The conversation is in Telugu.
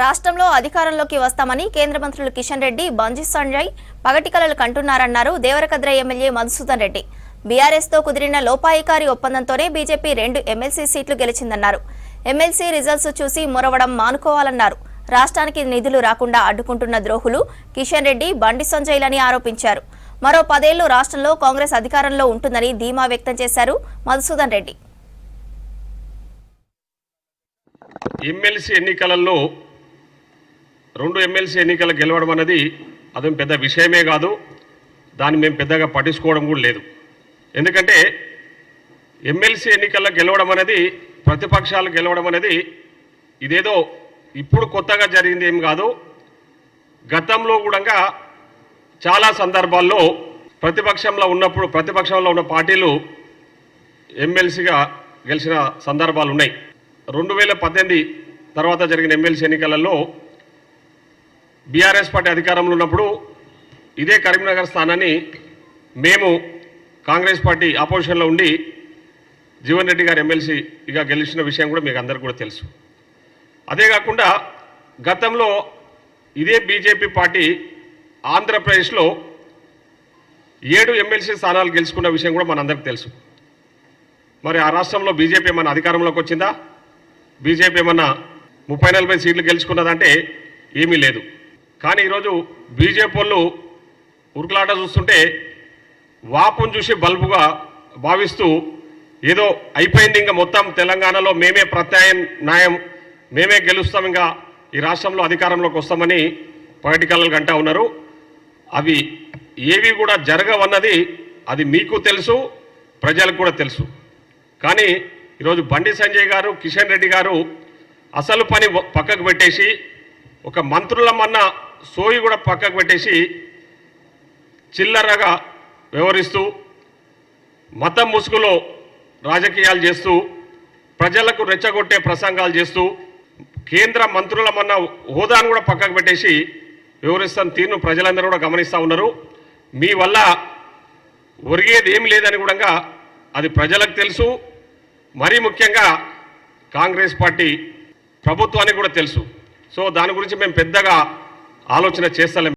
రాష్ట్రంలో అధికారంలోకి వస్తామని కేంద్ర మంత్రులు కిషన్ రెడ్డి, బండి సంజయ్ పగటి కలలు కంటున్నారన్నారు దేవరకద్ర ఎమ్మెల్యే మధుసూదన్ రెడ్డి. బీఆర్ఎస్ తో కుదిరిన లోపాయికారి ఒప్పందంతోనే బీజేపీ 2 ఎమ్మెల్సీ సీట్లు గెలిచిందన్నారు. ఎమ్మెల్సీ రిజల్ట్స్ చూసి మొరవడం మానుకోవాలన్నారు. రాష్ట్రానికి నిధులు రాకుండా అడ్డుకుంటున్న ద్రోహులు కిషన్ రెడ్డి, బండి సంజయ్లని ఆరోపించారు. మరో 10 ఏళ్లు రాష్ట్రంలో కాంగ్రెస్ అధికారంలో ఉంటుందని ధీమా వ్యక్తం చేశారు మధుసూదన్ రెడ్డి. ఎమ్మెల్సీ ఎన్నికలలో 2 ఎమ్మెల్సీ ఎన్నికలు గెలవడం అనేది అదేం పెద్ద విషయమే కాదు. దాన్ని మేము పెద్దగా పట్టించుకోవడం కూడా లేదు. ఎందుకంటే ఎమ్మెల్సీ ఎన్నికల్లో గెలవడం అనేది, ప్రతిపక్షాలు గెలవడం అనేది ఇదేదో ఇప్పుడు కొత్తగా జరిగింది ఏం కాదు. గతంలో కూడా చాలా సందర్భాల్లో ప్రతిపక్షంలో ఉన్న పార్టీలు ఎమ్మెల్సీగా గెలిచిన సందర్భాలు ఉన్నాయి. 2018 తర్వాత జరిగిన ఎమ్మెల్సీ ఎన్నికలలో బీఆర్ఎస్ పార్టీ అధికారంలో ఉన్నప్పుడు ఇదే కరీంనగర్ స్థానాన్ని మేము కాంగ్రెస్ పార్టీ ఆపోజిషన్లో ఉండి జీవన్ రెడ్డి గారు ఎమ్మెల్సీగా గెలిచిన విషయం కూడా మీకు అందరికీ కూడా తెలుసు. అదే కాకుండా గతంలో ఇదే బీజేపీ పార్టీ ఆంధ్రప్రదేశ్లో 7 ఎమ్మెల్సీ స్థానాలు గెలుచుకున్న విషయం కూడా మనందరికీ తెలుసు. మరి ఆ రాష్ట్రంలో బీజేపీ ఏమన్నా అధికారంలోకి వచ్చిందా? బీజేపీ ఏమన్నా 30-40 సీట్లు గెలుచుకున్నదంటే ఏమీ లేదు. కానీ ఈరోజు బీజేపీ వాళ్ళు ఉరుకులాట చూస్తుంటే వాపును చూసి బల్బుగా భావిస్తూ ఏదో అయిపోయింది, ఇంకా మొత్తం తెలంగాణలో మేమే ప్రత్యామ్నాయం, మేమే గెలుస్తాం, ఇంకా ఈ రాష్ట్రంలో అధికారంలోకి వస్తామని పగటి కలలు కంటా ఉన్నారు. అవి ఏవి కూడా జరగవన్నది అది మీకు తెలుసు, ప్రజలకు కూడా తెలుసు. కానీ ఈరోజు బండి సంజయ్ గారు, కిషన్ రెడ్డి గారు అసలు పని పక్కకు పెట్టేసి, ఒక మంత్రులమన్న సోయి కూడా పక్కకు పెట్టేసి చిల్లరగా వ్యవహరిస్తూ, మతం ముసుగులో రాజకీయాలు చేస్తూ, ప్రజలకు రెచ్చగొట్టే ప్రసంగాలు చేస్తూ, కేంద్ర మంత్రులమన్న హోదాను కూడా పక్కకు పెట్టేసి వ్యవహరిస్తున్న తీరును ప్రజలందరూ కూడా గమనిస్తూ ఉన్నారు. మీ వల్ల ఒరిగేది ఏం లేదని కూడా అది ప్రజలకు తెలుసు. మరీ ముఖ్యంగా కాంగ్రెస్ పార్టీ ప్రభుత్వానికి కూడా తెలుసు. సో దాని గురించి మేము పెద్దగా ఆలోచన చేస్తలేం.